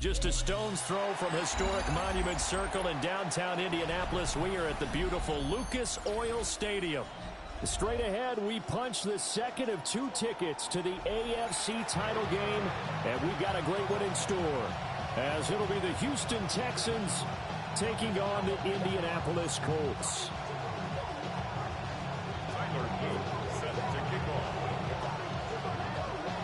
Just a stone's throw from historic Monument Circle in downtown Indianapolis. We are at the beautiful Lucas Oil Stadium. Straight ahead, we punch the second of 2 tickets to the AFC title game, and we've got a great one in store, as it'll be the Houston Texans taking on the Indianapolis Colts.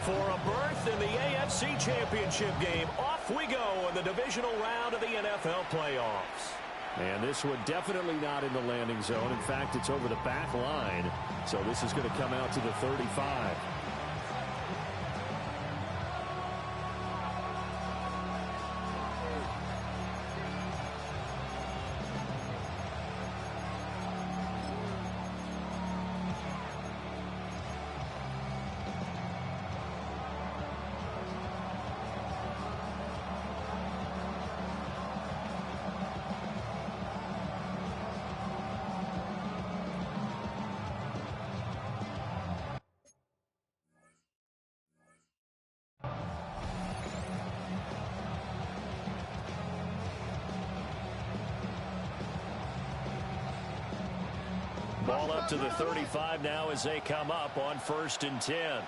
For a berth in the AFC Championship game, off we go in the divisional round of the NFL playoffs. And this one definitely not in the landing zone. In fact, it's over the back line. So this is going to come out to the 35. Ball up to the 35 now as they come up on 1st and 10.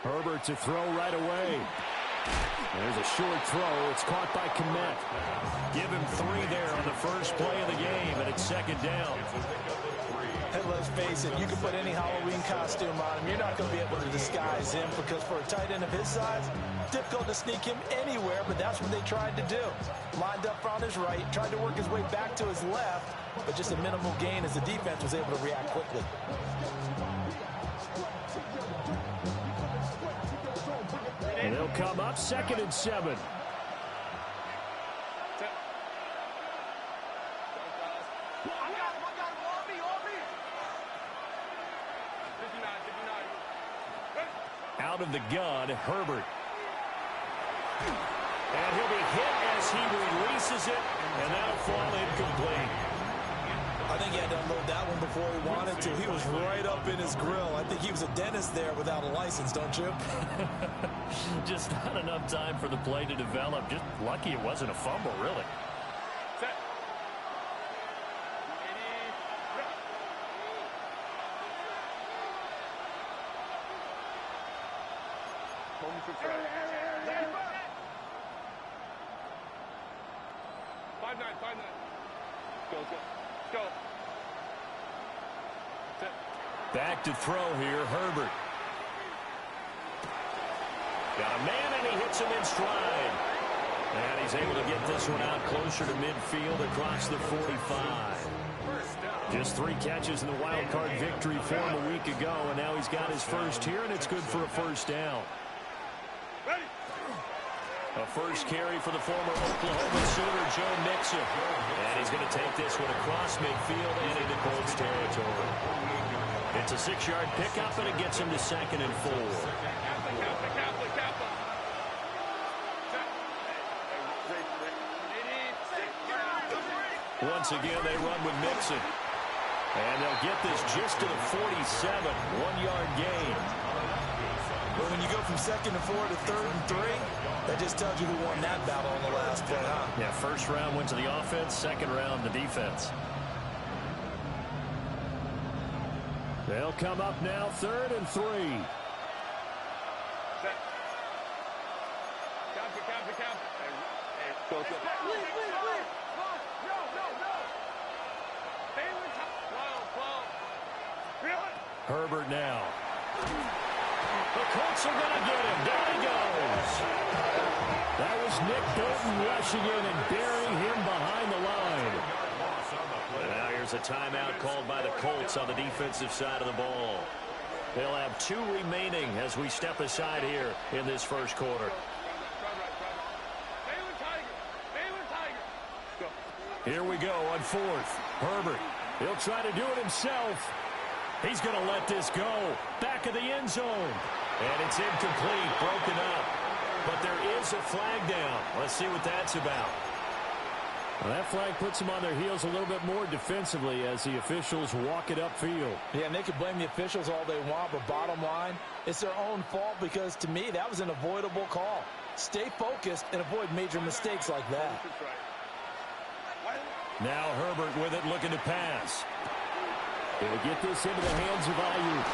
Herbert to throw right away. There's a short throw. It's caught by Kmet. Give him 3 there on the first play of the game, and it's 2nd down. Hey, let's face it, you can put any Halloween costume on him. You're not going to be able to disguise him because for a tight end of his size, difficult to sneak him anywhere, but that's what they tried to do. Lined up on his right, tried to work his way back to his left, but just a minimal gain as the defense was able to react quickly. And they'll come up 2nd and 7. Out of the gun, Herbert. And he'll be hit as he releases it, and that'll fall incomplete. I think he had to unload that one before he wanted to. He was right up in his grill. I think he was a dentist there without a license, don't you? Just not enough time for the play to develop. Just lucky it wasn't a fumble, really. Back to throw here, Herbert. Got a man, and he hits him in stride. And he's able to get this one out closer to midfield across the 45. Just 3 catches in the wild card victory for him a week ago, and now he's got his first here, and it's good for a 1st down. A first carry for the former Oklahoma Sooner, Joe Mixon. And he's going to take this one across midfield and into Colts territory. It's a 6-yard pickup, and it gets him to 2nd and 4. Once again, they run with Mixon. And they'll get this just to the 47, 1-yard gain. But when you go from 2nd and 4 to 3rd and 3, that just tells you who won that battle on the last play, huh? Yeah, 1st round went to the offense, 2nd round the defense. They'll come up now 3rd and 3. Herbert now. The Colts are going to get him. Down he goes. That was Nick Bolton rushing in and burying him behind the line. And now here's a timeout called by the Colts on the defensive side of the ball. They'll have 2 remaining as we step aside here in this 1st quarter. Here we go on 4th. Herbert. He'll try to do it himself. He's going to let this go. Back of the end zone. And it's incomplete, broken up. But there is a flag down. Let's see what that's about. Well, that flag puts them on their heels a little bit more defensively as the officials walk it upfield. Yeah, and they can blame the officials all they want, but bottom line, it's their own fault because, to me, that was an avoidable call. Stay focused and avoid major mistakes like that. Now Herbert with it, looking to pass. He'll get this into the hands of Ayuk.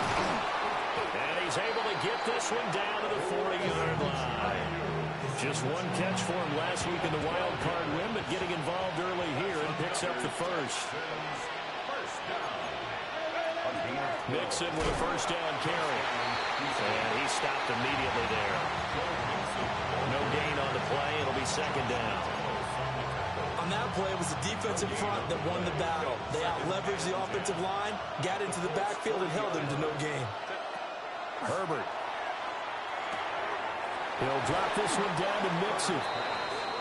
And he's able to get this one down to the 40-yard line. Just one catch for him last week in the wild card win, but getting involved early here and picks up the first. Mixon with a first down carry. And he stopped immediately there. No gain on the play. It'll be second down. On that play, it was the defensive front that won the battle. They out-leveraged the offensive line, got into the backfield, and held them to no gain. Herbert. He'll drop this one down to Mixon.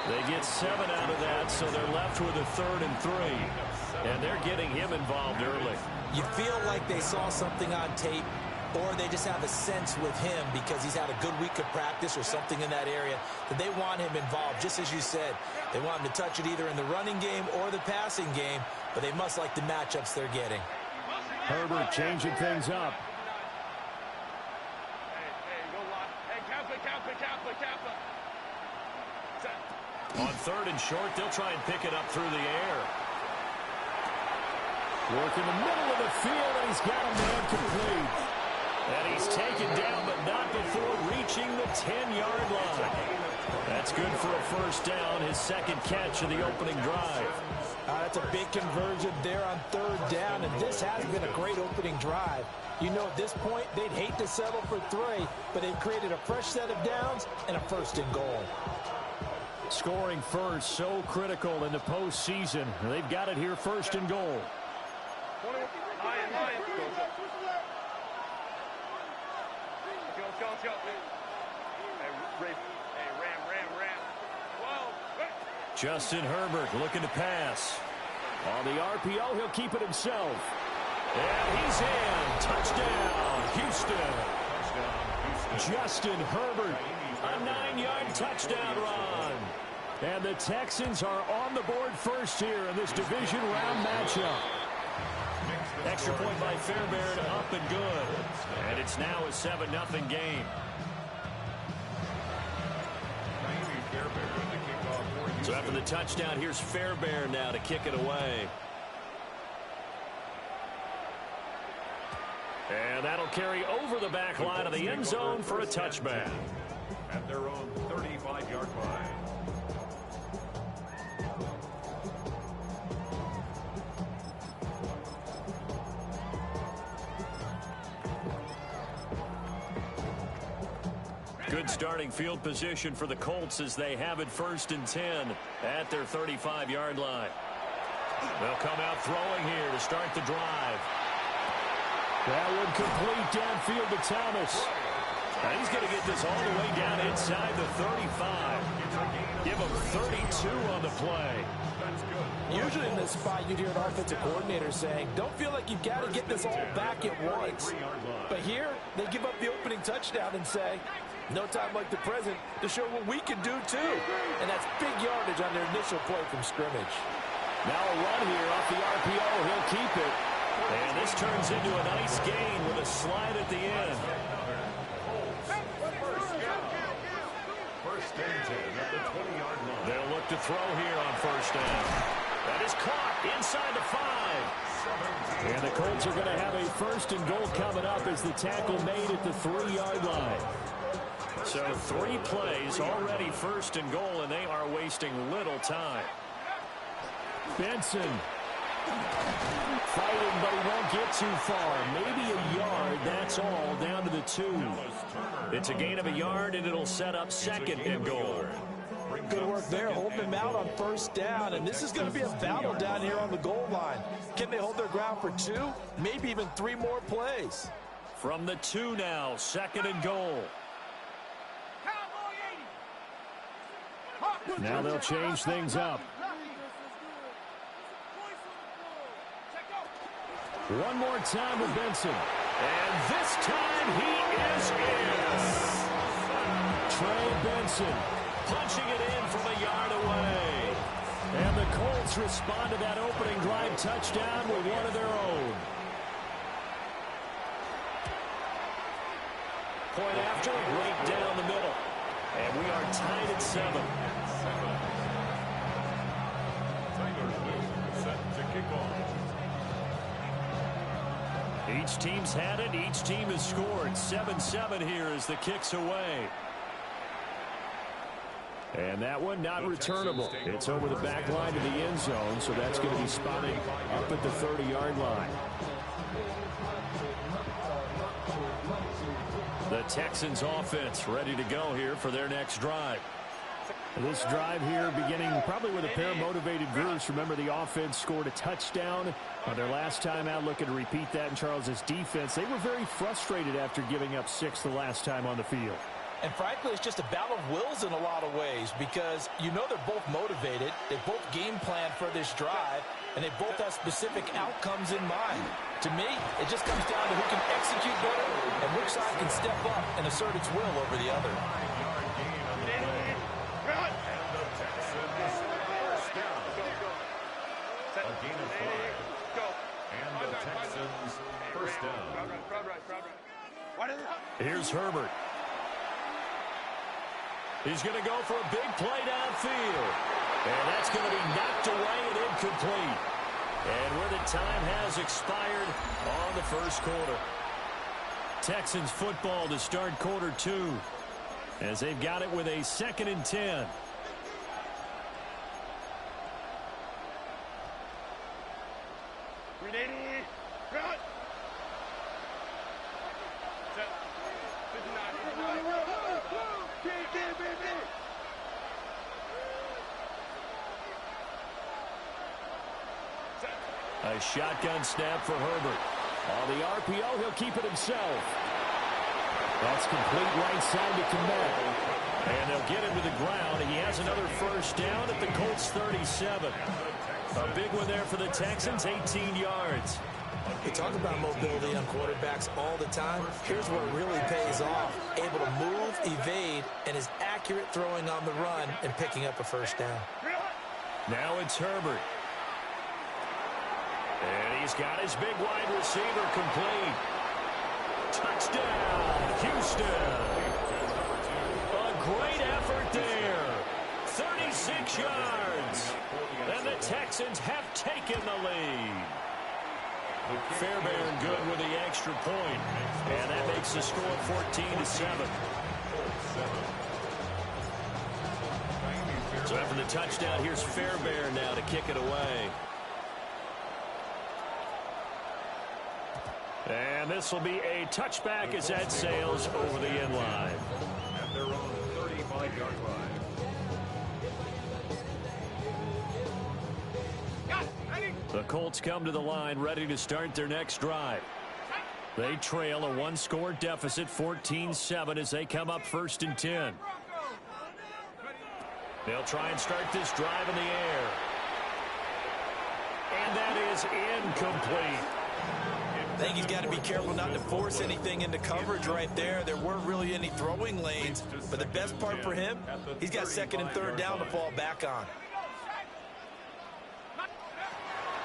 They get 7 out of that, so they're left with a 3rd and 3. And they're getting him involved early. You feel like they saw something on tape, or they just have a sense with him because he's had a good week of practice or something in that area that they want him involved, just as you said. They want him to touch it either in the running game or the passing game, but they must like the matchups they're getting. Herbert changing things up. On 3rd and short, they'll try and pick it up through the air. Work in the middle of the field, and he's got a man complete. And he's taken down, but not before reaching the 10-yard line. That's good for a first down, his second catch of the opening drive. That's a big conversion there on 3rd down, and this has been a great opening drive. You know, at this point, they'd hate to settle for 3, but they've created a fresh set of downs and a 1st and goal. Scoring first, so critical in the postseason. They've got it here, 1st and goal. Justin Herbert looking to pass. On the RPO, he'll keep it himself. And he's in. Touchdown, Houston. Justin Herbert, a 9-yard touchdown run. And the Texans are on the board first here in this division round matchup. Extra point by Fairbairn, up and good. And it's now a 7-0 game. So after the touchdown, here's Fairbairn now to kick it away. And that'll carry over the back line of the end zone for a touchback. At their own 35-yard line. Good starting field position for the Colts as they have it 1st and 10 at their 35-yard line. They'll come out throwing here to start the drive. That one complete downfield to Thomas. Now he's going to get this all the way down inside the 35. Give him 32 on the play. Usually in this spot, you'd hear an offensive coordinator saying, don't feel like you've got to get this all back at once. But here, they give up the opening touchdown and say, no time like the present to show what we can do too. And that's big yardage on their initial play from scrimmage. Now a run here off the RPO. He'll keep it. And this turns into a nice gain with a slide at the end. First and 10 at the 20-yard line. They'll look to throw here on 1st down. That is caught inside the 5. And the Colts are going to have a 1st and goal coming up as the tackle made at the 3-yard line. So 3 plays already 1st and goal, and they are wasting little time. Benson fighting, but he won't get too far. Maybe a yard, that's all, down to the 2. It's a gain of a yard, and it'll set up 2nd and goal. Good work there, holding them out on 1st down, and this is going to be a battle down here on the goal line. Can they hold their ground for 2, maybe even 3 more plays? From the 2 now, 2nd and goal. Now they'll change things up. One more time with Benson. And this time he is in. Trey Benson punching it in from a yard away. And the Colts respond to that opening drive touchdown with one of their own. Point after, right down the middle. And we are tied at 7. Set to kick off. Each team's had it. Each team has scored. 7-7 here as the kick's away. And that one not returnable. It's over the back line to the end zone, so that's going to be spotted up at the 30-yard line. The Texans offense ready to go here for their next drive. This drive here beginning probably with a pair of motivated groups. Remember, the offense scored a touchdown on their last time out, looking to repeat that in Charles's defense. They were very frustrated after giving up 6 the last time on the field. And frankly, it's just a battle of wills in a lot of ways because you know they're both motivated. They both game plan for this drive, and they both have specific outcomes in mind. To me, it just comes down to who can execute better and which side can step up and assert its will over the other. A gain of 5. And the Texans first down. Here's Herbert. He's going to go for a big play downfield. And that's going to be knocked away and incomplete. And where the time has expired on the first quarter. Texans football to start quarter 2 as they've got it with a 2nd and 10. A shotgun snap for Herbert. On the RPO, he'll keep it himself. That's complete right side to Kmet. And they'll get him to the ground. He has another first down at the Colts 37. A big one there for the Texans, 18 yards. We talk about mobility on quarterbacks all the time. Here's where it really pays off. Able to move, evade, and is accurate throwing on the run and picking up a first down. Now it's Herbert. And he's got his big wide receiver complete. Touchdown, Houston. A great effort there. 36 yards. And the Texans have taken the lead. Fairbairn good with the extra point. And that makes the score 14-7. So after the touchdown, here's Fairbairn now to kick it away. And this will be a touchback as that sails over the end line. At their own 35-yard line. The Colts come to the line ready to start their next drive. They trail a one-score deficit, 14-7, as they come up 1st and 10. They'll try and start this drive in the air. And that is incomplete. I think he's got to be careful not to force anything into coverage right there. There weren't really any throwing lanes, but the best part for him, he's got 2nd and 3rd down to fall back on.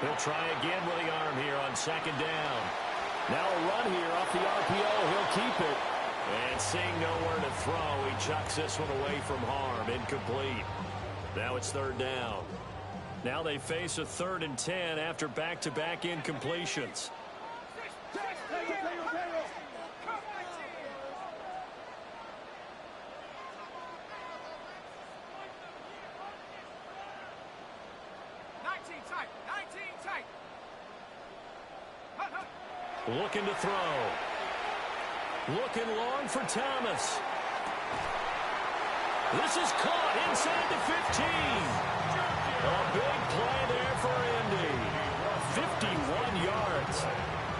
He'll try again with the arm here on 2nd down. Now a run here off the RPO. He'll keep it. And seeing nowhere to throw, he chucks this one away from harm. Incomplete. Now it's 3rd down. Now they face a 3rd and 10 after back-to-back incompletions. Looking to throw. Looking long for Thomas. This is caught inside the 15. A big play there for Indy. 51 yards.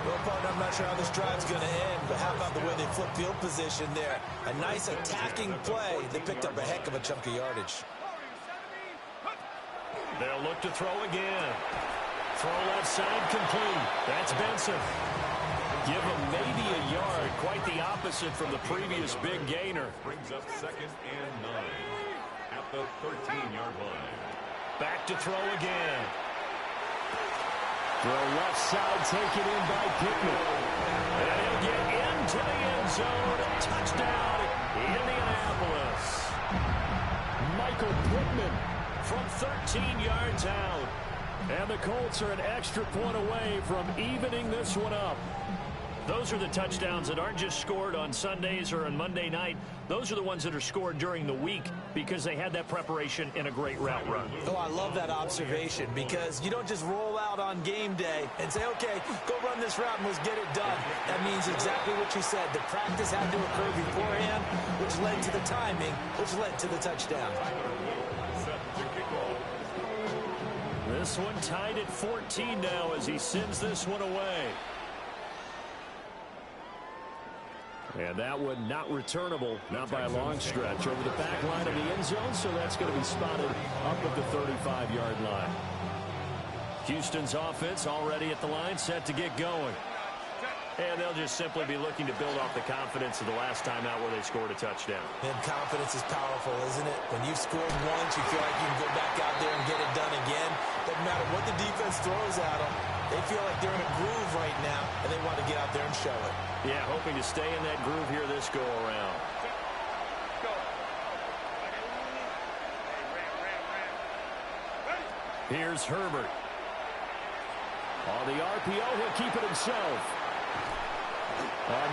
Well, partner, I'm not sure how this drive's going to end, but how about the way they flip field position there? A nice attacking play. They picked up a heck of a chunk of yardage. They'll look to throw again. Throw left side complete. That's Benson. Give him maybe a yard. Quite the opposite from the previous big gainer. Brings up 2nd and 9 at the 13-yard line. Back to throw again. Throw left side taken in by Pittman. And he'll get into the end zone. Touchdown, Indianapolis. Michael Pittman from 13 yards out. And the Colts are an extra point away from evening this one up. Those are the touchdowns that aren't just scored on Sundays or on Monday night. Those are the ones that are scored during the week because they had that preparation in a great route run. Oh, I love that observation because you don't just roll out on game day and say, okay, go run this route and let's get it done. That means exactly what you said. The practice had to occur beforehand, which led to the timing, which led to the touchdown. This one tied at 14 now as he sends this one away. And that one not returnable, not by a long stretch, over the back line of the end zone, so that's going to be spotted up at the 35-yard line. Houston's offense already at the line, set to get going. And they'll just simply be looking to build off the confidence of the last time out where they scored a touchdown. And confidence is powerful, isn't it? When you've scored once, you feel like you can go back out there and get it done again. Doesn't matter what the defense throws at them. They feel like they're in a groove right now, and they want to get out there and show it. Yeah, hoping to stay in that groove here this go-around. Here's Herbert. On the RPO, he'll keep it himself.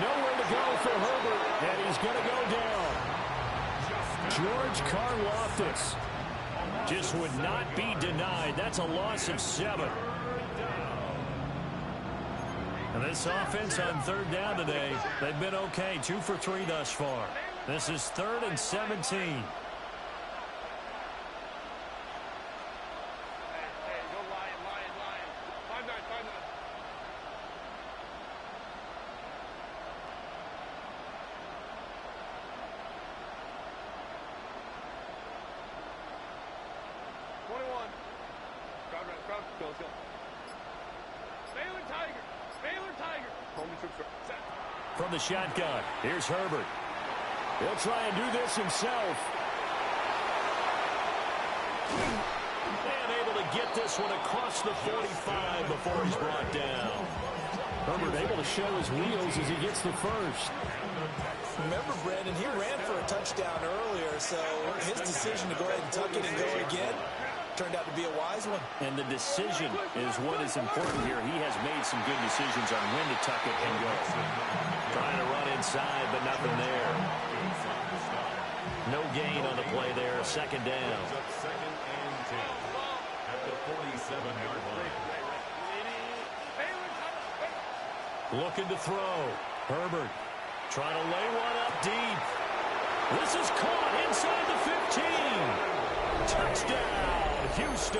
Nowhere to go for Herbert, and he's going to go down. George Karlaftis just would not be denied. That's a loss of 7. And this offense on third down today, they've been okay. 2 for 3 thus far. This is 3rd and 17. From the shotgun, here's Herbert. He'll try and do this himself. And able to get this one across the 45 before he's brought down. Herbert able to show his wheels as he gets the first. Remember, Brandon, he ran for a touchdown earlier, so his decision to go ahead and tuck it and go again turned out to be a wise one. And the decision is what is important here. He has made some good decisions on when to tuck it and go. Trying to run inside, but nothing there. No gain on the play there. 2nd down. 2nd and 10 at the 47-yard line. Looking to throw. Herbert trying to lay one up deep. This is caught inside the 15. Touchdown, Houston.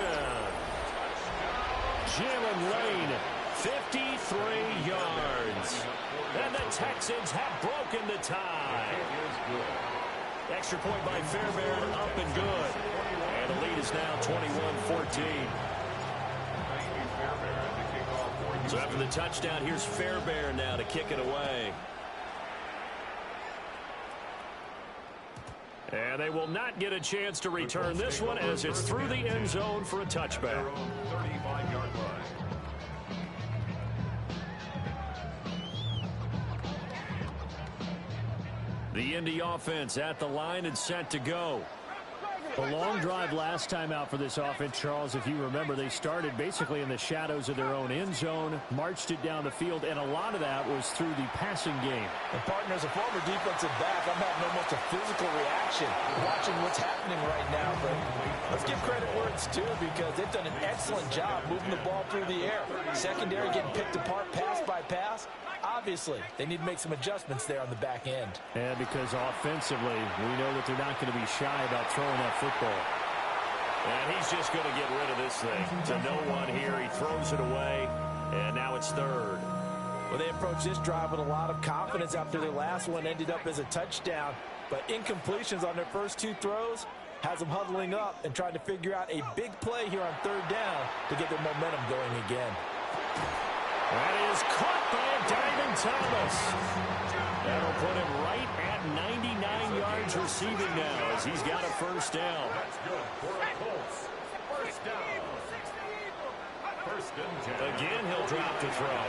Jalen Lane, 53 yards. And the Texans have broken the tie. Extra point by Fairbairn, up and good. And the lead is now 21-14. So after the touchdown, here's Fairbairn now to kick it away. And they will not get a chance to return this one as it's through the end zone for a touchback. 35-yard line. The Indy offense at the line and set to go. A long drive last time out for this offense, Charles. If you remember, they started basically in the shadows of their own end zone, marched it down the field, and a lot of that was through the passing game. And partner, as a former defensive back, I'm having almost a physical reaction watching what's happening right now. But let's give credit where it's due because they've done an excellent job moving the ball through the air. Secondary getting picked apart pass by pass. Obviously, they need to make some adjustments there on the back end. And because offensively, we know that they're not going to be shy about throwing that football. And he's just going to get rid of this thing. To no one here, he throws it away, and now it's 3rd. Well, they approached this drive with a lot of confidence after their last one ended up as a touchdown. But incompletions on their first 2 throws has them huddling up and trying to figure out a big play here on 3rd down to get their momentum going again. That is caught by a diving Thomas. That'll put him right at 99 yards receiving now as he's got a first down. That's good for the Colts. First down. First and 10. Again, he'll drop the throw.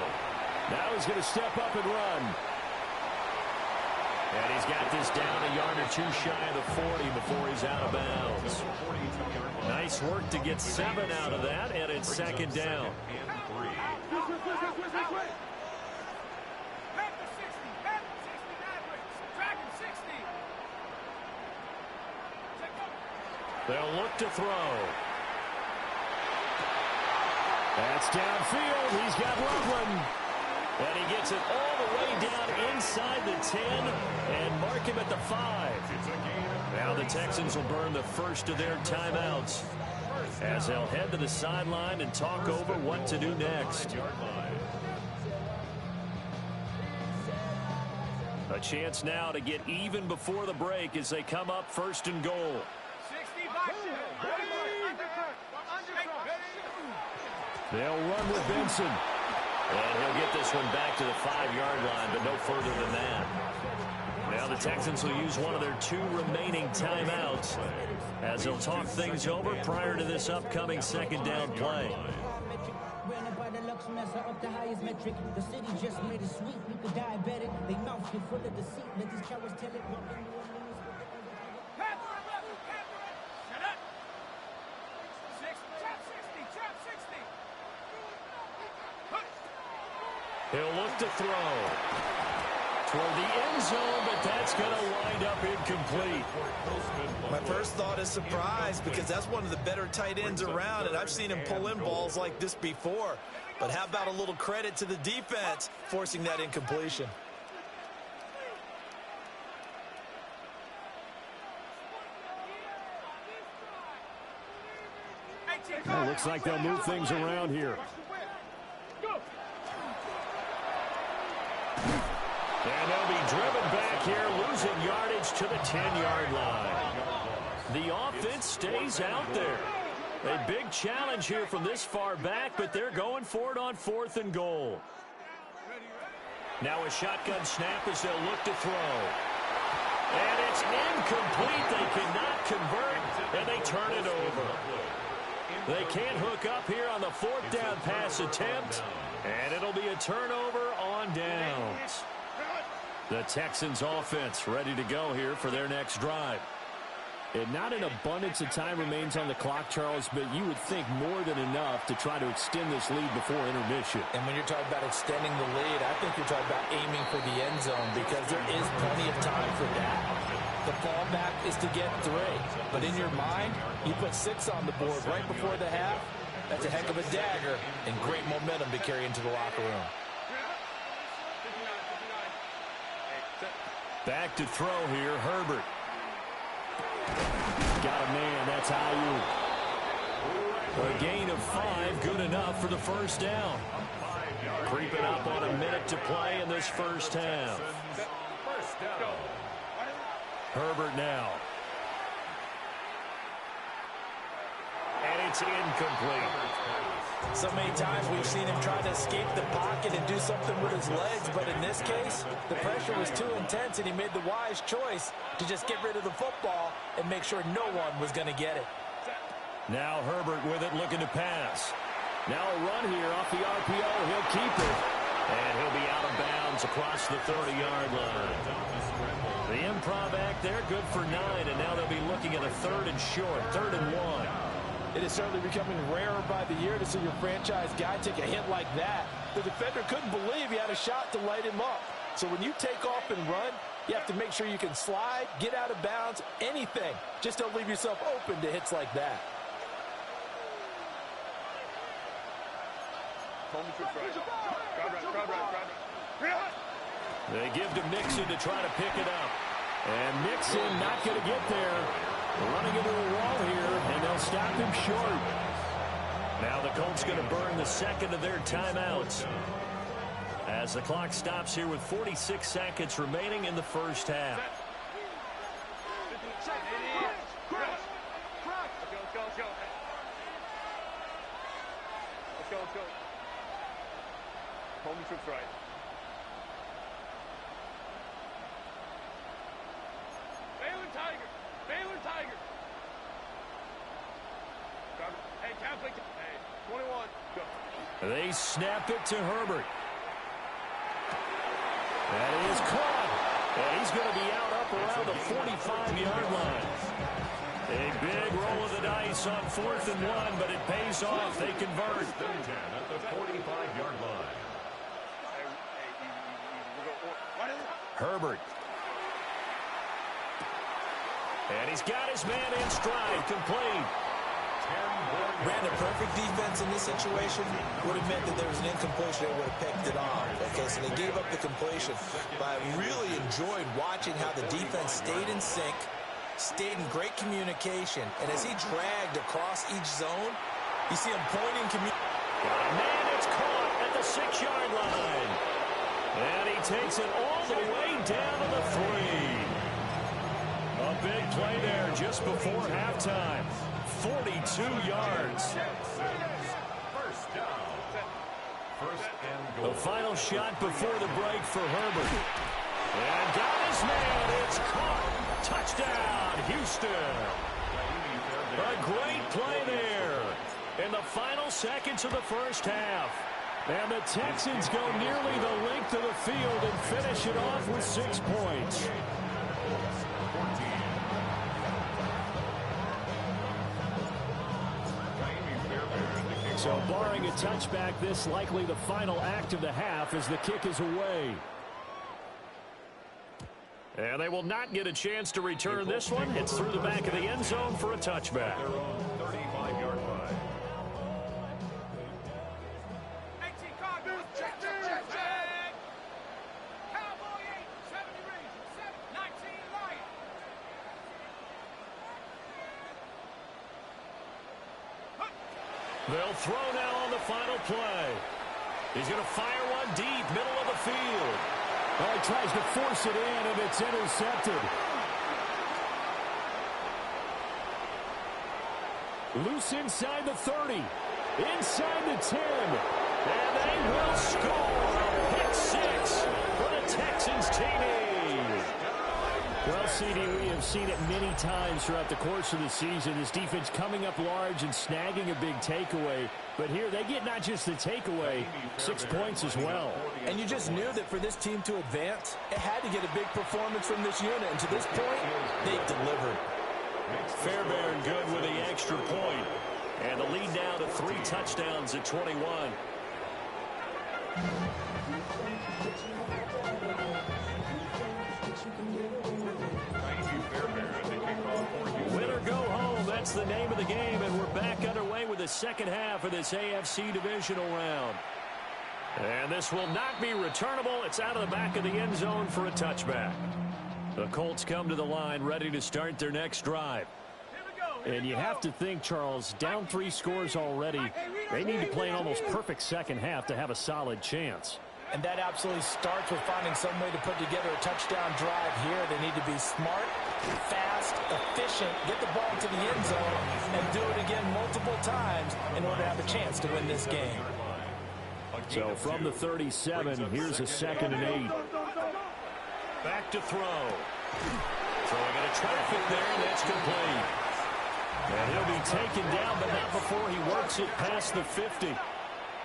Now he's going to step up and run. And he's got this down a yard or two shy of the 40 before he's out of bounds. Nice work to get 7 out of that, and it's second down. They'll look to throw. That's downfield. He's got Loveland. And he gets it all the way down inside the 10 and mark him at the 5. Now the Texans will burn the first of their timeouts as they'll head to the sideline and talk over what to do next. A chance now to get even before the break as they come up first and goal. They'll run with Benson. And he'll get this one back to the 5-yard line, but no further than that. Now the Texans will use one of their 2 remaining timeouts as they'll talk things over prior to this upcoming second down play. The city just made it sweet. You could diabetic. They mouth get full of deceit. Let these cowards tell it. He'll look to throw toward the end zone, but that's going to wind up incomplete. My first thought is surprise because that's one of the better tight ends around, and I've seen him pull in balls like this before. But how about a little credit to the defense forcing that incompletion? Well, looks like they'll move things around here. And they'll be driven back here, losing yardage to the 10-yard line. The offense stays out there. A big challenge here from this far back, but they're going for it on 4th and goal. Now a shotgun snap as they'll look to throw. And it's incomplete. They cannot convert, and they turn it over. They can't hook up here on the 4th down pass attempt, and it'll be a turnover on downs. The Texans offense ready to go here for their next drive. And not an abundance of time remains on the clock, Charles, but you would think more than enough to try to extend this lead before intermission. And when you're talking about extending the lead, I think you're talking about aiming for the end zone because there is plenty of time for that. The fallback is to get 3. But in your mind, you put 6 on the board right before the half. That's a heck of a dagger and great momentum to carry into the locker room. Back to throw here, Herbert. Got a man, that's Ayuk. A gain of 5, good enough for the first down. Creeping up on a minute to play in this first half. Herbert now. And it's incomplete. So many times we've seen him try to escape the pocket and do something with his legs, but in this case, the pressure was too intense and he made the wise choice to just get rid of the football and make sure no one was going to get it. Now Herbert with it, looking to pass. Now a run here off the RPO. He'll keep it. And he'll be out of bounds across the 30-yard line. The improv act there, good for 9, and now they'll be looking at a 3rd and short, 3rd and 1. It is certainly becoming rarer by the year to see your franchise guy take a hit like that. The defender couldn't believe he had a shot to light him up. So when you take off and run, you have to make sure you can slide, get out of bounds, anything. Just don't leave yourself open to hits like that. They give to Mixon to try to pick it up. And Mixon not going to get there. Running into a wall here, and they'll stop him short. Now the Colts going to burn the second of their timeouts as the clock stops here with 46 seconds remaining in the first half. Let's go. Home troops right. Baylor Tiger. They snap it to Herbert. That is caught. And he's going to be out up around the 45-yard line. A big roll of the dice on 4th and 1, but it pays off. They convert. At the 45-yard line. Herbert. And he's got his man in stride, complete. Ran a perfect defense in this situation. Would have meant that there was an incompletion. They would have picked it off. Okay, so they gave up the completion. But I really enjoyed watching how the defense stayed in sync, stayed in great communication. And as he dragged across each zone, you see him pointing. Man, it's caught at the 6-yard line. And he takes it all the way down to the 3. A big play there just before halftime. 42 yards. First down. First and goal. The final shot before the break for Herbert. And got his man. It's caught. Touchdown, Houston. A great play there in the final seconds of the first half. And the Texans go nearly the length of the field and finish it off with 6 points. So barring a touchback, this likely the final act of the half as the kick is away. And they will not get a chance to return this one. It's through the back of the end zone for a touchback. Their own 35-yard line. They'll throw now on the final play. He's going to fire one deep, middle of the field. Oh, he tries to force it in, and it's intercepted. Loose inside the 30. Inside the 10. And they will score. Pick 6 for the Texans TD. Well, CD, we have seen it many times throughout the course of the season. This defense coming up large and snagging a big takeaway. But here they get not just the takeaway, 6 points as well. And you just knew that for this team to advance, it had to get a big performance from this unit. And to this point, they delivered. Fairbairn good with the extra point. And the lead now to 3 touchdowns at 21. Win or go home, that's the name of the game, and we're back underway with the second half of this AFC divisional round. And this will not be returnable. It's out of the back of the end zone for a touchback. The Colts come to the line ready to start their next drive. And you have to think, Charles, down 3 scores already. They need to play an almost perfect second half to have a solid chance. And that absolutely starts with finding some way to put together a touchdown drive here. They need to be smart, fast, efficient, get the ball to the end zone, and do it again multiple times in order to have a chance to win this game. So from the 37, here's a 2nd and 8. Back to throw. Throwing into traffic there, and that's complete. And he'll be taken down, but not before he works it past the 50.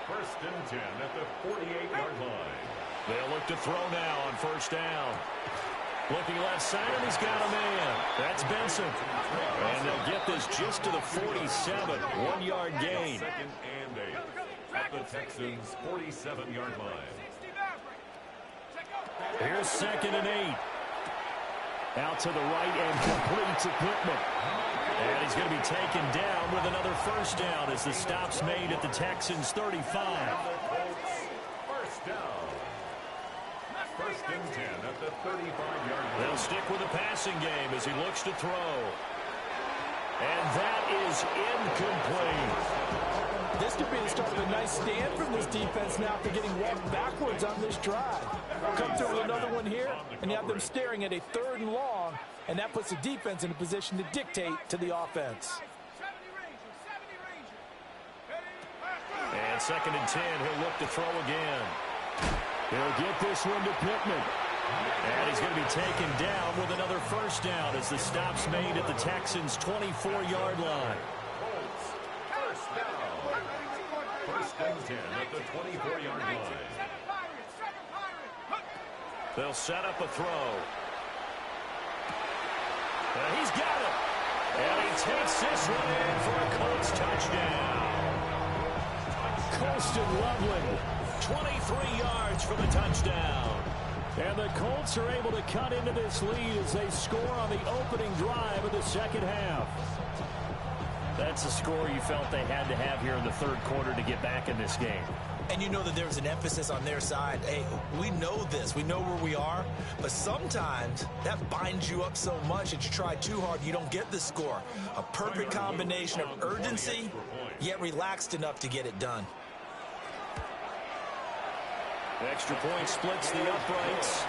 First and 10 at the 48-yard line. They'll look to throw now on first down. Looking left side, and he's got a man. That's Benson. And they'll get this just to the 47, 1-yard gain. 2nd and 8 at the Texans' 47-yard line. Here's 2nd and 8. Out to the right and complete to Pittman. And he's going to be taken down with another first down as the stop's made at the Texans' 35. First down. First and 10 at the 35-yard line. They'll stick with the passing game as he looks to throw. And that is incomplete. This could be the start of a nice stand from this defense now after getting walked backwards on this drive. Come through with another one here, and you have them staring at a 3rd and long, and that puts the defense in a position to dictate to the offense. And 2nd and 10, he'll look to throw again. He'll get this one to Pittman. And he's going to be taken down with another first down as the stop's made at the Texans' 24-yard line. Colts, first down. First and 10 at the 24-yard line. They'll set up a throw. And he's got it. And he takes this one in for a Colts touchdown. Colston Loveland, 23 yards for the touchdown. And the Colts are able to cut into this lead as they score on the opening drive of the second half. That's a score you felt they had to have here in the third quarter to get back in this game. And you know that there's an emphasis on their side. Hey, we know this. We know where we are. But sometimes that binds you up so much that you try too hard, you don't get the score. A perfect combination of urgency, yet relaxed enough to get it done. Extra point splits the uprights.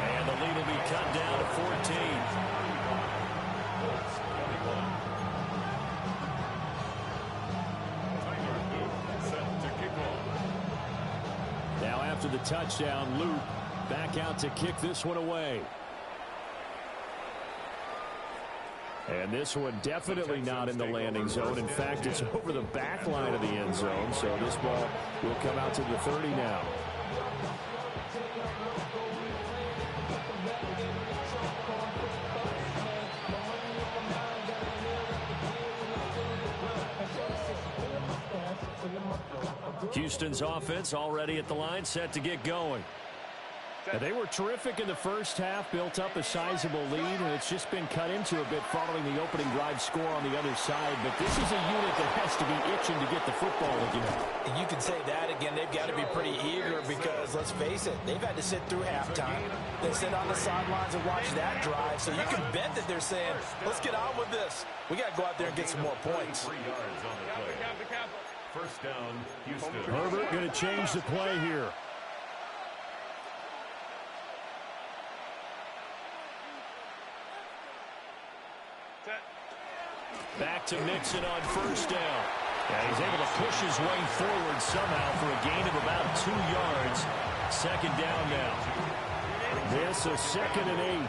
And the lead will be cut down to 14. Now after the touchdown, Luke back out to kick this one away. And this one definitely not in the landing zone. In fact, it's over the back line of the end zone. So this ball will come out to the 30 now. Houston's offense already at the line, set to get going. And they were terrific in the first half, built up a sizable lead, and it's just been cut into a bit following the opening drive score on the other side. But this is a unit that has to be itching to get the football again. And you can say that again. They've got to be pretty eager because, let's face it, they've had to sit through halftime. They sit on the sidelines and watch that drive. So you can bet that they're saying, let's get on with this. We got to go out there and get some more points. 3 yards on the play. First down, Houston. Herbert going to change the play here. Back to Mixon on first down. And he's able to push his way forward somehow for a gain of about 2 yards. Second down now. This is 2nd and 8.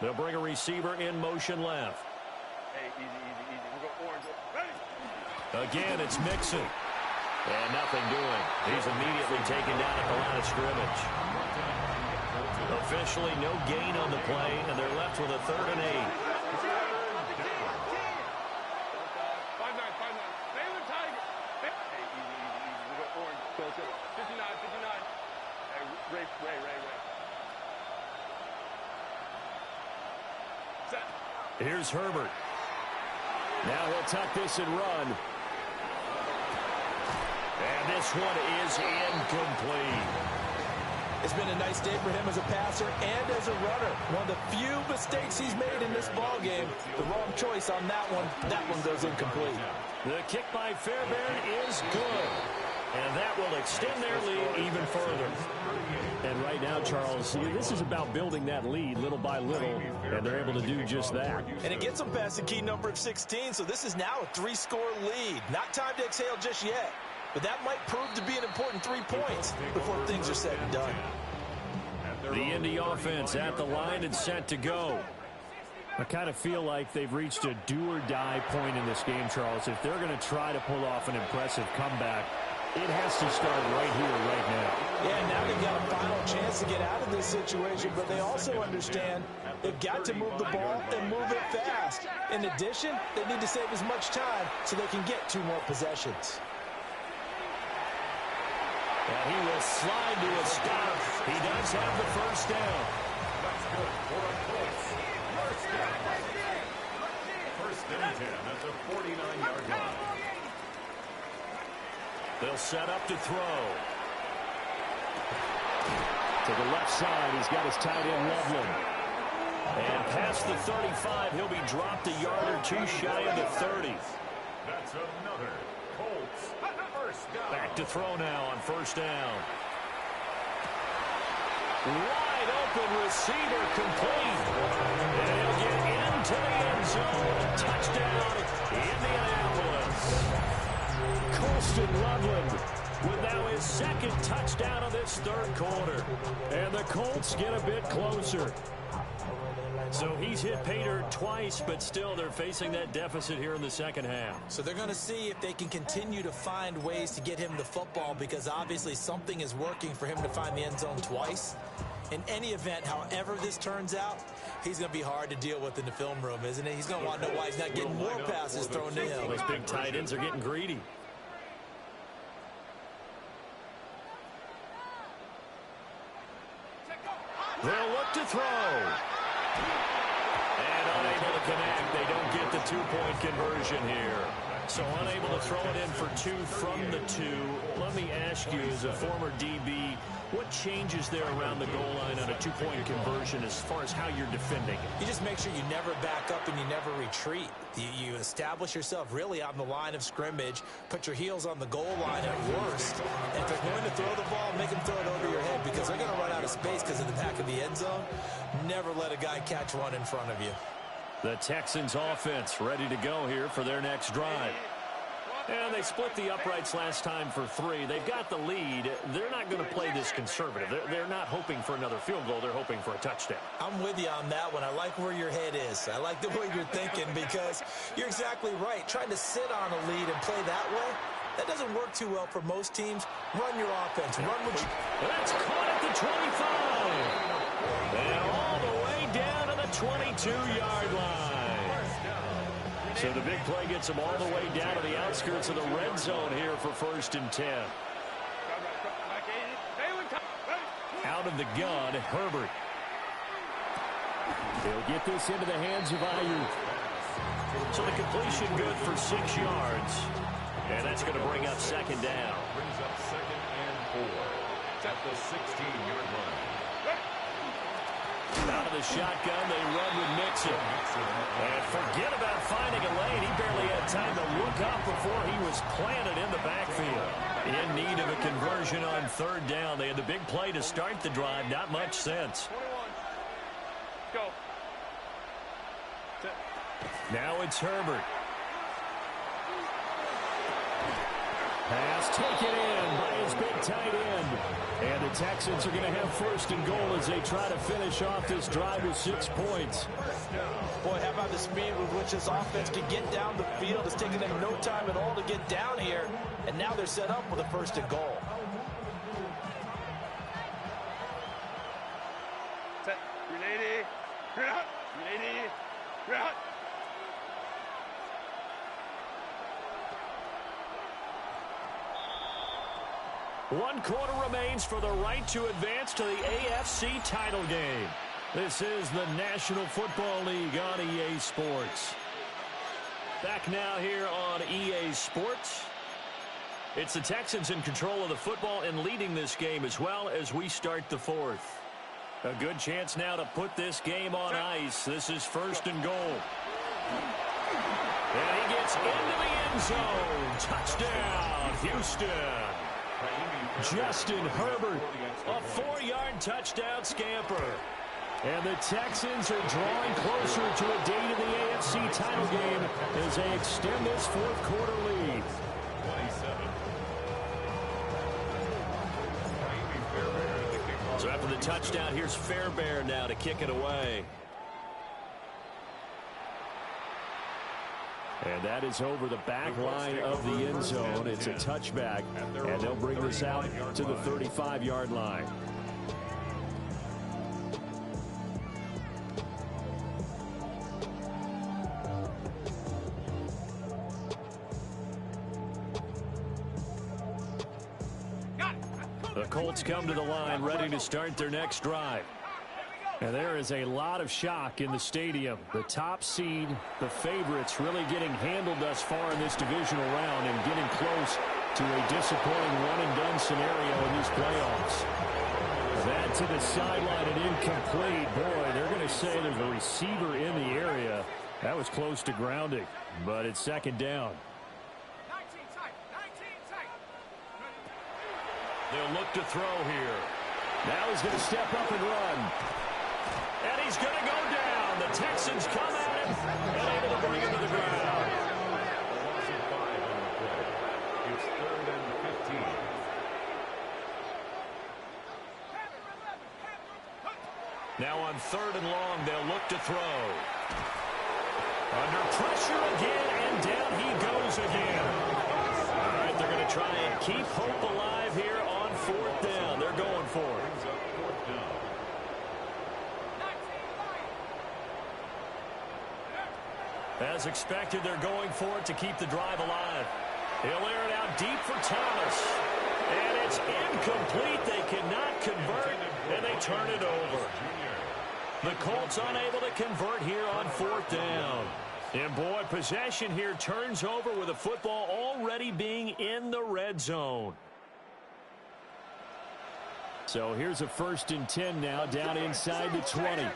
They'll bring a receiver in motion left. Hey, easy. We'll go orange. Ready? Again, it's Mixon. And nothing doing. He's immediately taken down at the line of scrimmage. Officially no gain on the play, and they're left with a 3rd and 8. 5-9. Stay with Tiger. Hey, easy. We'll go orange. Close it. 59. Hey, Ray. Set. Here's Herbert. Now he'll tuck this and run. And this one is incomplete. It's been a nice day for him as a passer and as a runner. One of the few mistakes he's made in this ball game. The wrong choice on that one. That one goes incomplete. The kick by Fairbairn is good. And that will extend their lead even further. And right now, Charles, this is about building that lead little by little, and they're able to do just that. And it gets them past the key number of 16, so this is now a 3-score lead. Not time to exhale just yet, but that might prove to be an important 3 points before things are said and done. The Indy offense at the line and set to go. I kind of feel like they've reached a do-or-die point in this game, Charles. If they're going to try to pull off an impressive comeback, it has to start right here, right now. Yeah, now they've got a final chance to get out of this situation, but they also understand they've got to move the ball and move it fast. In addition, they need to save as much time so they can get 2 more possessions. And he will slide to a stop. He does have the first down. That's good for a Colts. First and 10 at the 49-yard line. They'll set up to throw. To the left side, he's got his tight end, Loveland. And past the 35, he'll be dropped a yard or 2 shy of the 30. That's another Colts first down. Back to throw now on first down. Wide open receiver complete. And he'll get to the end zone. Touchdown, Indianapolis. Colston Loveland with now his second touchdown of this third quarter. And the Colts get a bit closer. So he's hit pay dirt twice, but still they're facing that deficit here in the second half. So they're going to see if they can continue to find ways to get him the football, because obviously something is working for him to find the end zone twice. In any event, however this turns out, he's going to be hard to deal with in the film room, isn't he? He's going to want to know why he's not getting more passes thrown to him. Those big tight ends are getting greedy. They'll look to throw. And unable to connect. They don't get the two-point conversion here. So unable to throw it in for two from the two. Let me ask you, as a former DB, what changes there around the goal line on a two-point conversion as far as how you're defending it? You just make sure you never back up and you never retreat. You establish yourself really on the line of scrimmage, put your heels on the goal line at worst. And if they're going to throw the ball, make them throw it over your head, because they're going to run out of space because of the back of the end zone. Never let a guy catch one in front of you. The Texans offense ready to go here for their next drive. And they split the uprights last time for 3. They've got the lead. They're not going to play this conservative. They're not hoping for another field goal. They're hoping for a touchdown. I'm with you on that one. I like where your head is. I like the way you're thinking, because you're exactly right. Trying to sit on a lead and play that way, that doesn't work too well for most teams. Run your offense. Run what you... That's caught at the 25. And all the way down to the 22-yard line. So the big play gets them all the way down to the outskirts of the red zone here for 1st and 10. Out of the gun, Herbert. He'll get this into the hands of Ayuk. So the completion good for 6 yards. And that's going to bring up 2nd down. Brings up 2nd and 4 at the 16-yard line. Out of the shotgun, they run with Mixon. And forget about finding a lane. He barely had time to look up before he was planted in the backfield. In need of a conversion on 3rd down. They had the big play to start the drive. Not much sense. 21. Go. Now it's Herbert. Pass taken in by his big tight end. And the Texans are going to have 1st and goal as they try to finish off this drive with 6 points. Boy, how about the speed with which this offense can get down the field? It's taken them no time at all to get down here. And now they're set up with a 1st and goal. Set. Ready. Ready. Ready. 1 quarter remains for the right to advance to the AFC title game. This is the National Football League on EA Sports. Back now here on EA Sports. It's the Texans in control of the football and leading this game as well as we start the 4th. A good chance now to put this game on ice. This is 1st and goal. And he gets into the end zone. Touchdown, Houston. Justin Herbert, a 4-yard touchdown scamper. And the Texans are drawing closer to a date of the AFC title game as they extend this 4th quarter lead. 27. So after the touchdown, here's Fairbairn now to kick it away. And that is over the back line of the end zone. It's a touchback, and they'll bring this out to the 35-yard line. The Colts come to the line ready to start their next drive. And there is a lot of shock in the stadium. The top seed, the favorites, really getting handled thus far in this divisional round and getting close to a disappointing one-and-done scenario in these playoffs. That to the sideline and incomplete. Boy, they're going to say there's a receiver in the area. That was close to grounding, but it's 2nd down. They'll look to throw here. Now he's going to step up and run. And he's going to go down. The Texans come out And able to bring him to the ground. A loss of 5 on the play. It's 3rd and 15. Now on 3rd and long, they'll look to throw. Under pressure again, and down he goes again. All right, they're going to try and keep hope alive here on 4th down. They're going for it. Brings up 4th down. As expected, they're going for it to keep the drive alive. He'll air it out deep for Thomas. And it's incomplete. They cannot convert, and they turn it over. The Colts unable to convert here on 4th down. And boy, possession here turns over with the football already being in the red zone. So here's a 1st and 10 now down inside the 20. 21.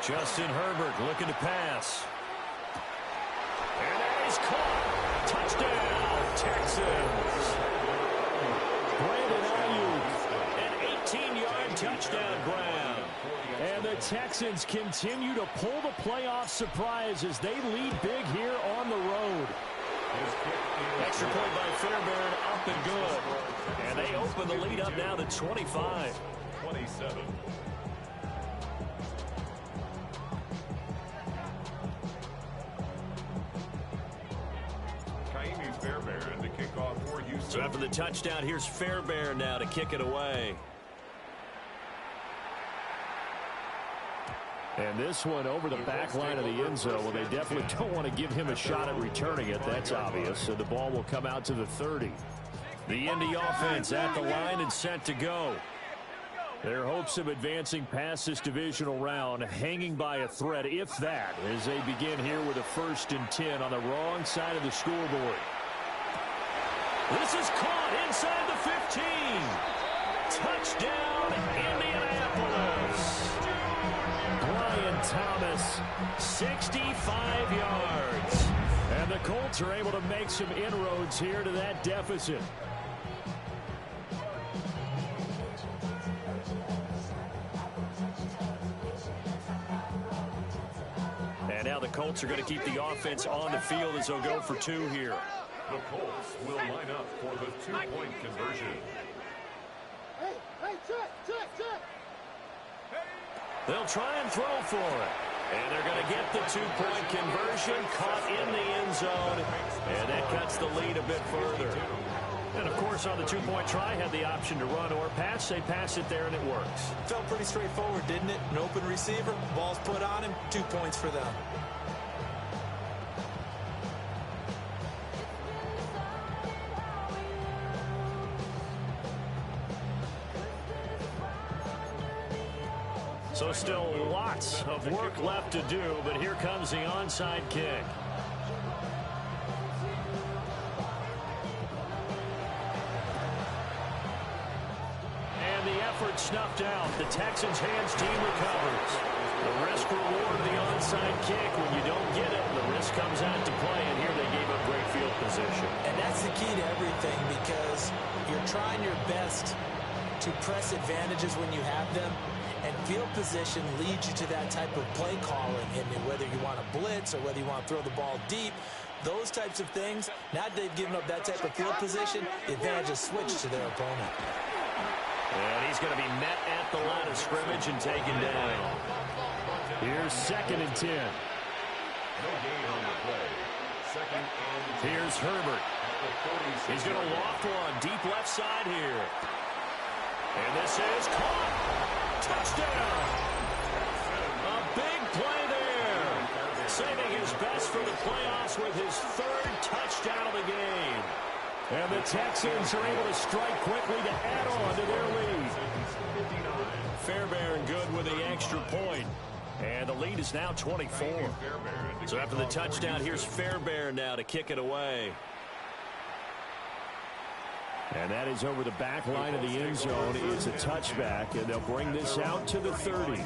Justin Herbert looking to pass. And that is caught. Touchdown, Texans. Brandon Ayuk, an 18-yard touchdown grab. And the Texans continue to pull the playoff surprise as they lead big here on the road. Extra point by Fairbairn, up and good. And they open the lead up now to 25. 27. Fairbairn to kick off for Houston. So after the touchdown, here's Fairbairn now to kick it away. And this one over the back line of the end zone. Well, they definitely don't want to give him a shot at returning it. That's obvious. So the ball will come out to the 30. The Indy offense at the line and set to go. Their hopes of advancing past this divisional round hanging by a thread, if that, as they begin here with a 1st and 10 on the wrong side of the scoreboard. This is caught inside the 15. Touchdown, Indianapolis. Brian Thomas, 65 yards. And the Colts are able to make some inroads here to that deficit. And now the Colts are going to keep the offense on the field as they'll go for 2 here. The Colts will line up for the 2-point conversion. They'll try and throw for it. And they're going to get the 2-point conversion, caught in the end zone. And that cuts the lead a bit further. And, of course, on the 2-point try, had the option to run or pass. They pass it there, and it works. Felt pretty straightforward, didn't it? An open receiver, ball's put on him, 2 points for them. So still lots of work left to do, but here comes the onside kick. And the effort snuffed out. The Texans' hands team recovers. The risk reward of the onside kick. When you don't get it, the risk comes out to play, and here they gave up great field position. And that's the key to everything, because you're trying your best to press advantages when you have them. And field position leads you to that type of play calling. And whether you want to blitz or whether you want to throw the ball deep, those types of things, now that they've given up that type of field position, the advantage is switched to their opponent. And he's going to be met at the line of scrimmage and taken down. Here's 2nd and 10. No gain on the play. 2nd and 10. Here's Herbert. He's going to loft one deep left side here. And this is caught. Touchdown! A big play there. Saving his best for the playoffs with his 3rd touchdown of the game. And the Texans are able to strike quickly to add on to their lead. Fairbairn good with the extra point. And the lead is now 24. So after the touchdown, here's Fairbairn now to kick it away. And that is over the back line of the end zone. It's a touchback, and they'll bring this out to the 30.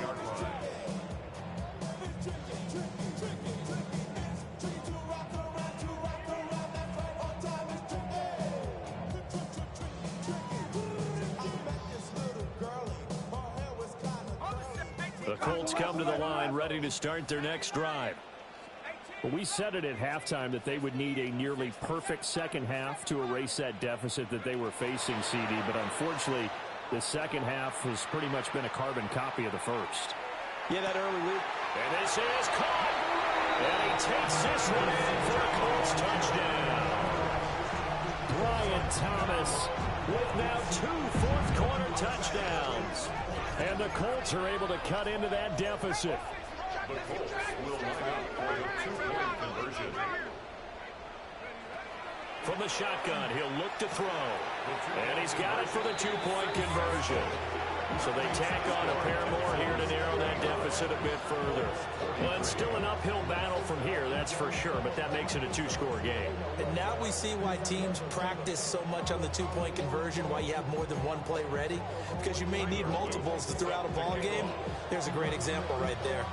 The Colts come to the line ready to start their next drive. We said it at halftime that they would need a nearly perfect second half to erase that deficit that they were facing, CD. But unfortunately, the second half has pretty much been a carbon copy of the first. Yeah, that early lead. And this is caught. And he takes this one in for a Colts touchdown. Brian Thomas with now 2 fourth-quarter touchdowns. And the Colts are able to cut into that deficit. The Colts will line up for a 2-point conversion. From the shotgun, he'll look to throw. And he's got it for the 2-point conversion. So they tack on a pair more here to narrow that deficit a bit further. Well, it's still an uphill battle from here, that's for sure, but that makes it a 2-score game. And now we see why teams practice so much on the 2-point conversion, why you have more than one play ready, because you may need multiples to throw out a ball game. There's a great example right there.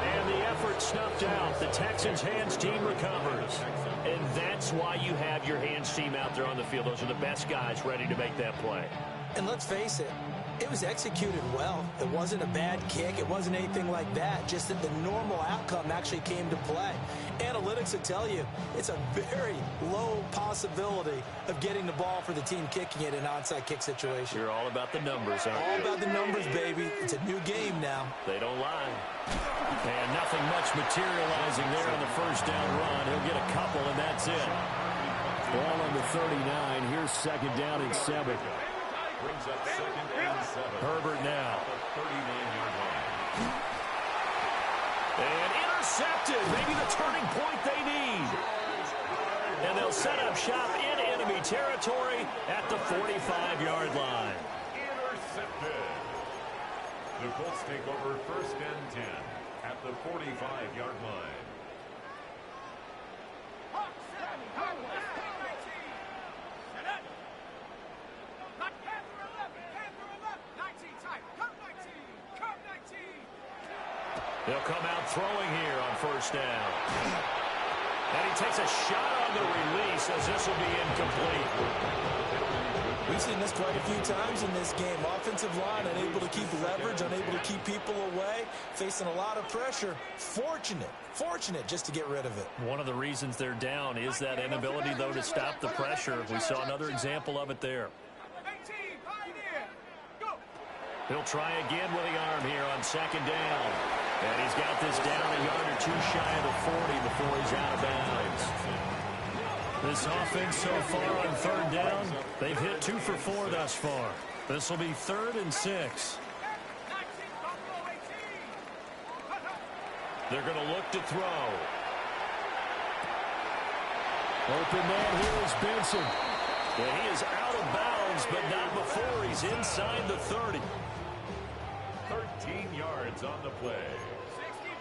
And the effort snuffed out. The Texans' hands team recovers. And that's why you have your hands team out there on the field. Those are the best guys ready to make that play. And let's face it, it was executed well. It wasn't a bad kick. It wasn't anything like that. Just that the normal outcome actually came to play. Analytics will tell you it's a very low possibility of getting the ball for the team kicking it in an onside kick situation. You're all about the numbers, aren't you? All about the numbers, baby. It's a new game now. They don't lie. And nothing much materializing there on the first down run. He'll get a couple, and that's it. Ball on the 39. Here's second down and 7. Brings up second and 7. Herbert now. 39-yard line. And intercepted. Maybe the turning point they need. And they'll set up shop in enemy territory at the 45-yard line. Intercepted. The Colts take over first and 10 at the 45-yard line. They'll come out throwing here on first down. And he takes a shot on the release as this will be incomplete. We've seen this quite a few times in this game. Offensive line unable to keep leverage, unable to keep people away, facing a lot of pressure. Fortunate just to get rid of it. One of the reasons they're down is that inability, though, to stop the pressure. We saw another example of it there. He'll try again with the arm here on second down. And he's got this down a yard or two shy of the 40 before he's out of bounds. This offense so far on third down, they've hit 2 for 4 thus far. This will be 3rd and 6. They're going to look to throw. Open man here is Benson. And he is out of bounds, but not before he's inside the 30. 13 yards on the play.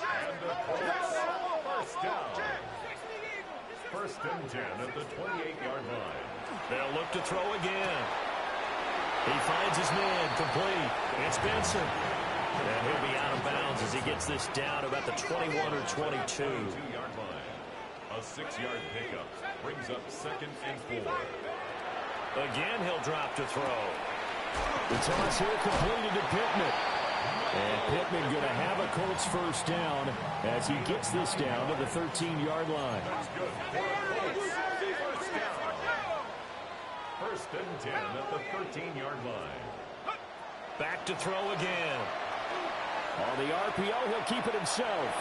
And the Colts first down. First and 10 at the 28-yard line. They'll look to throw again. He finds his man complete. It's Benson. And he'll be out of bounds as he gets this down about the 21 or 22. 22-yard line. A 6-yard pickup brings up second and 4. Again, he'll drop to throw. The toss here completed to Pittman. And Pittman going to have a Colts first down as he gets this down to the 13-yard line. That's good for the Colts. First down. First and 10 at the 13-yard line. Back to throw again. On the RPO, he'll keep it himself.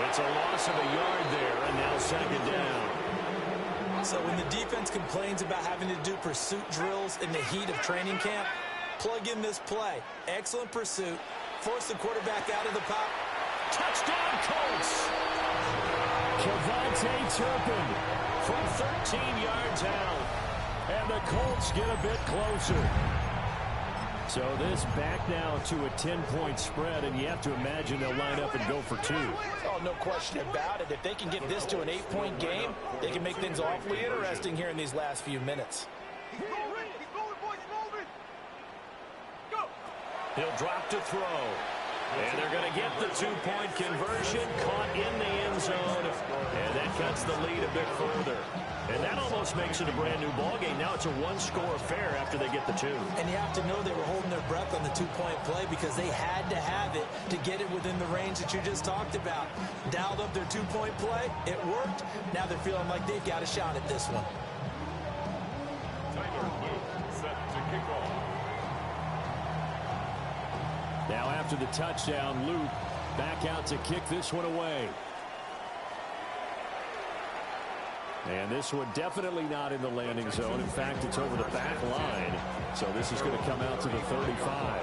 It's a loss of a yard there, and now second down. So when the defense complains about having to do pursuit drills in the heat of training camp, plug in this play. Excellent pursuit. Force the quarterback out of the pop. Touchdown, Colts! Kevontae Turpin from 13 yards out. And the Colts get a bit closer. So this back now to a 10-point spread, and you have to imagine they'll line up and go for 2. Oh, no question about it. If they can get this to an 8-point game, they can make things awfully interesting here in these last few minutes. He'll drop to throw. And they're going to get the 2-point conversion caught in the end zone. And that extends the lead a bit further. And that almost makes it a brand-new ballgame. Now it's a one-score affair after they get the two. And you have to know they were holding their breath on the two-point play because they had to have it to get it within the range that you just talked about. Dialed up their two-point play. It worked. Now they're feeling like they've got a shot at this one. Set to kick off. Now after the touchdown, Luke back out to kick this one away. And this one definitely not in the landing zone. In fact, it's over the back line. So this is going to come out to the 35.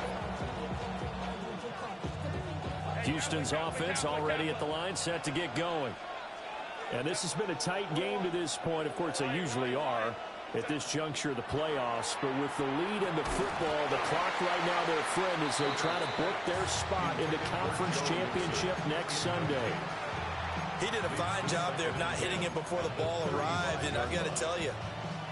Houston's offense already at the line, set to get going. And this has been a tight game to this point. Of course, they usually are at this juncture of the playoffs. But with the lead in the football, the clock right now their friend as they try to book their spot in the conference championship next Sunday. He did a fine job there of not hitting it before the ball arrived. And I've got to tell you,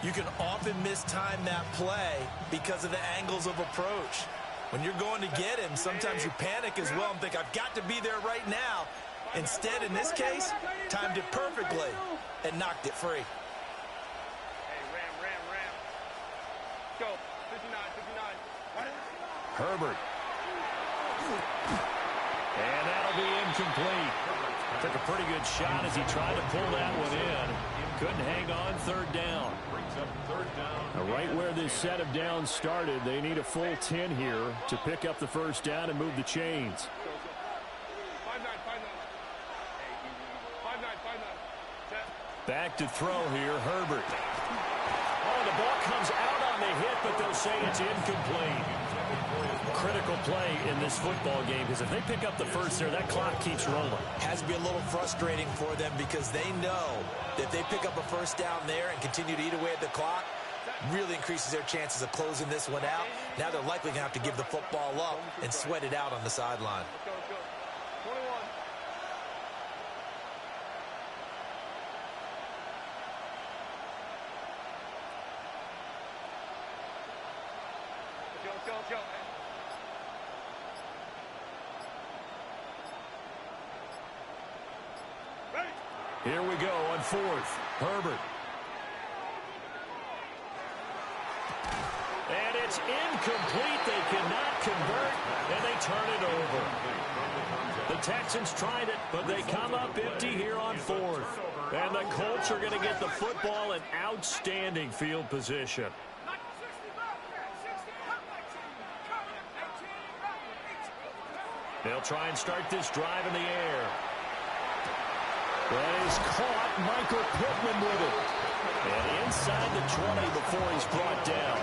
you can often mistime that play because of the angles of approach. When you're going to get him, sometimes you panic as well and think, I've got to be there right now. Instead, in this case, timed it perfectly and knocked it free. Go, 59, 59. Herbert. And that'll be incomplete. Took a pretty good shot as he tried to pull that one in. Couldn't hang on, third down. Now, right where this set of downs started, they need a full 10 here to pick up the first down and move the chains. 5-9, 5-9. Hey, 5-9, 5-9. Set. Back to throw here, Herbert. Oh, the ball comes out on the hit, but they'll say it's incomplete. Critical play in this football game because if they pick up the first there, that clock keeps rolling. Has to be a little frustrating for them because they know that if they pick up a first down there and continue to eat away at the clock, really increases their chances of closing this one out. Now they're likely going to have to give the football up and sweat it out on the sideline. Let's go. 21. Let's go. Here we go on fourth. Herbert. And it's incomplete. They cannot convert, and they turn it over. The Texans tried it, but they come up empty here on fourth. And the Colts are going to get the football in outstanding field position. They'll try and start this drive in the air. That is caught. Michael Pittman with it. And inside the 20 before he's brought down.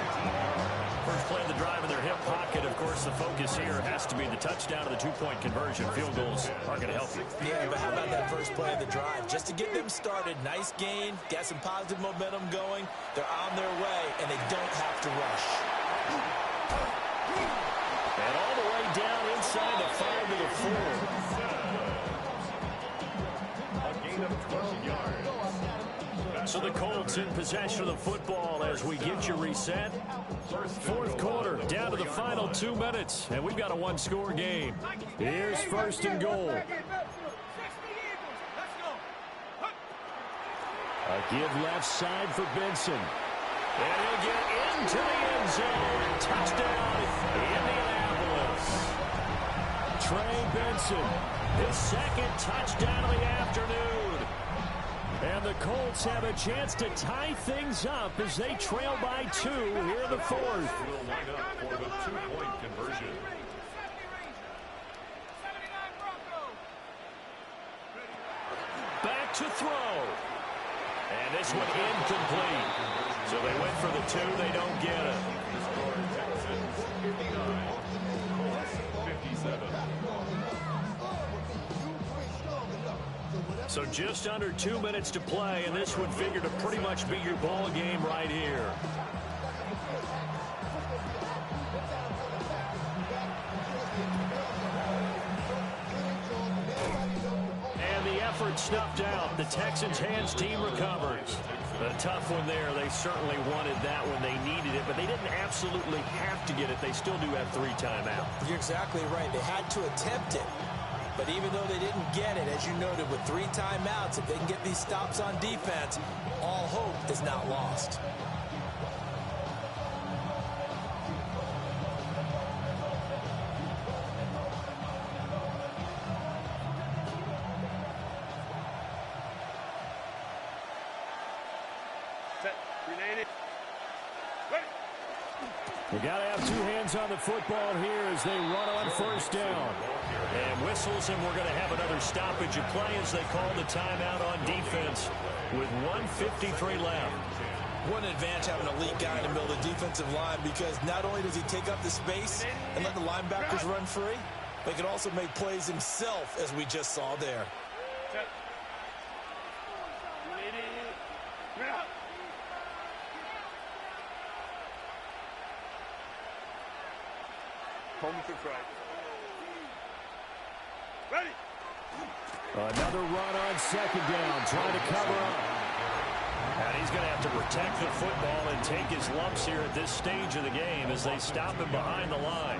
First play of the drive in their hip pocket. Of course, the focus here has to be the touchdown of the two-point conversion. Field goals are going to help you. Yeah, but how about that first play of the drive? Just to get them started, nice gain, got some positive momentum going. They're on their way, and they don't have to rush. And all the way down inside the 5 to the 4. Of 12 yards. So the Colts in possession of the football as we get you reset. Fourth quarter, down to the final 2 minutes, and we've got a one-score game. Here's first and goal. A give left side for Benson. And he'll get into the end zone. Touchdown, Indianapolis. Trey Benson, his second touchdown of the afternoon. And the Colts have a chance to tie things up as they trail by 2 here in the fourth. Will line up for the two-point conversion. Back to throw. And this one incomplete. So they went for the 2. They don't get it. Texans 59, Colts 57. So just under 2 minutes to play, and this would figure to pretty much be your ball game right here. And the effort snuffed out. The Texans' hands team recovers. A tough one there. They certainly wanted that when they needed it, but they didn't absolutely have to get it. They still do have 3 timeouts. You're exactly right. They had to attempt it. But even though they didn't get it, as you noted, with 3 timeouts, if they can get these stops on defense, all hope is not lost. You got to have 2 hands on the football here as they run on first down. And whistles, and we're going to have another stoppage of play as they call the timeout on defense with 1:53 left. What an advantage having an elite guy in the middle of the defensive line, because not only does he take up the space and let the linebackers run free, but he can also make plays himself, as we just saw there. Home to try. Ready. Another run on second down, trying to cover up. And he's going to have to protect the football and take his lumps here at this stage of the game as they stop him behind the line.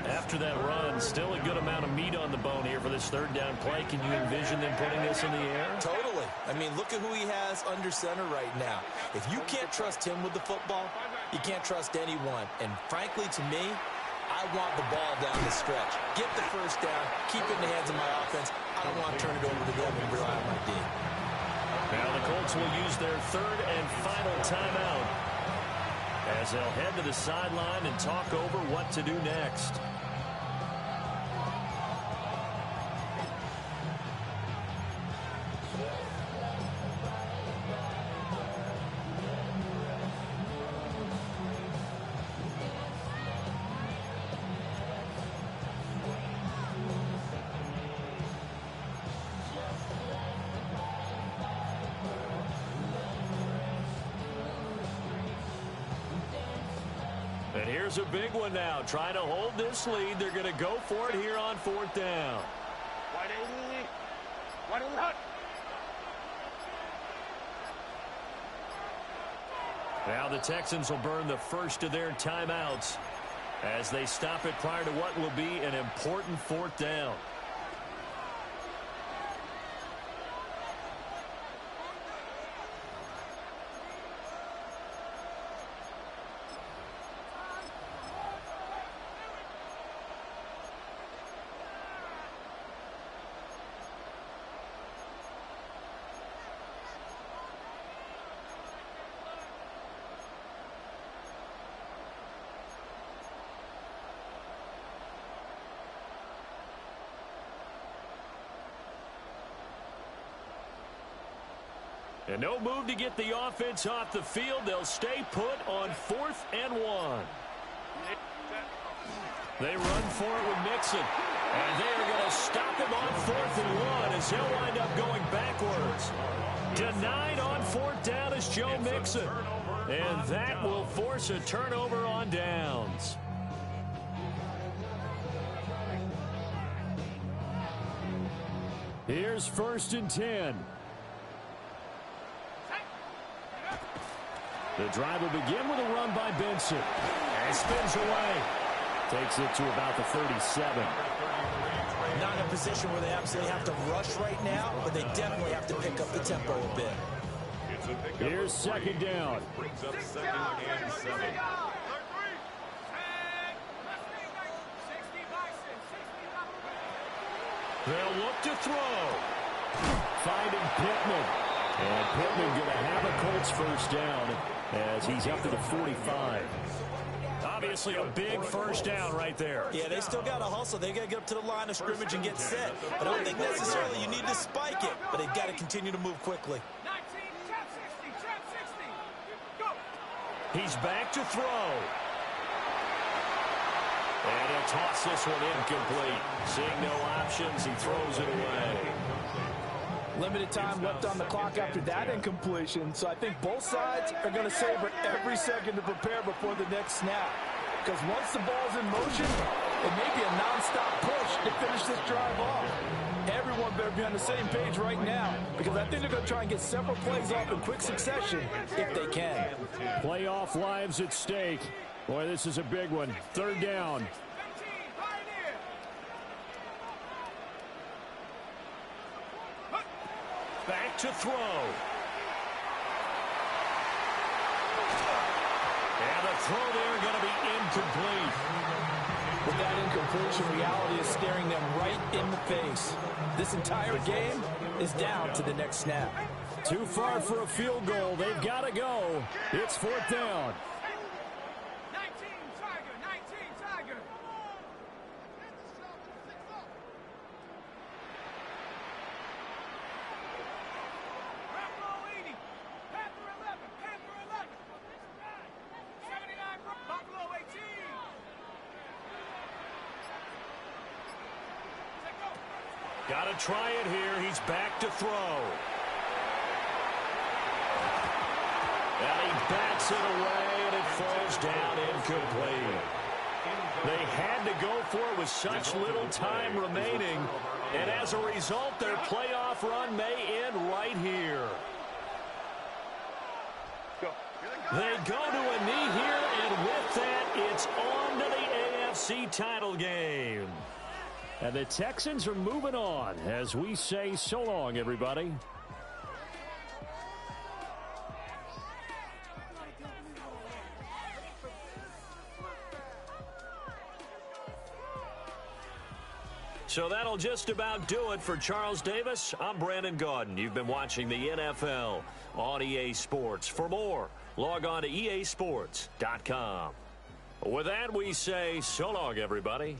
After that run, still a good amount of meat on the bone here for this third down play. Can you envision them putting this in the air? Totally. I mean, look at who he has under center right now. If you can't trust him with the football, you can't trust anyone. And frankly, to me, I want the ball down the stretch. Get the first down, keep it in the hands of my offense. I don't want to turn it over to them and rely on my D. Now the Colts will use their third and final timeout as they'll head to the sideline and talk over what to do next. And here's a big one now. Trying to hold this lead. They're going to go for it here on fourth down. Now the Texans will burn the first of their timeouts as they stop it prior to what will be an important fourth down. And no move to get the offense off the field. They'll stay put on 4th and 1. They run for it with Mixon. And they are going to stop him on 4th and 1 as he'll wind up going backwards. Denied on 4th down is Joe Mixon. And that will force a turnover on downs. Here's 1st and 10. The drive will begin with a run by Benson. And spins away. Takes it to about the 37. Not in a position where they absolutely have to rush right now, but they definitely have to pick up the tempo a bit. Here's second down. Brings up 2nd and 7. They'll look to throw. Finding Pittman. And Pittman going to have a Colts first down as he's up to the 45. Obviously a big first down right there. Yeah, they still got to hustle. They got to get up to the line of scrimmage and get set. I don't think necessarily you need to spike it, but they've got to continue to move quickly. He's back to throw. And he'll toss this one incomplete. Seeing no options, he throws it away. Limited time left on the clock after that incompletion, so I think both sides are going to savor every second to prepare before the next snap. Because once the ball's in motion, it may be a nonstop push to finish this drive off. Everyone better be on the same page right now, because I think they're going to try and get several plays off in quick succession if they can. Playoff lives at stake. Boy, this is a big one. 3rd down. back to throw. And the throw there going to be incomplete. With that incompletion, reality is staring them right in the face. This entire game is down to the next snap. Too far for a field goal. They've got to go. It's 4th down. 19 Tiger. Buffalo 80. Panther 11. 79 Buffalo 18. Got to try it here. He's back to throw. And he bats it away, and it falls down incomplete. They had to go for it with such little time remaining. And as a result, their playoff run may end right here. They go to a knee here, and with that, it's on to the AFC title game. And the Texans are moving on as we say so long, everybody. So that'll just about do it for Charles Davis. I'm Brandon Gaudin. You've been watching the NFL on EA Sports. For more, log on to easports.com. With that, we say so long, everybody.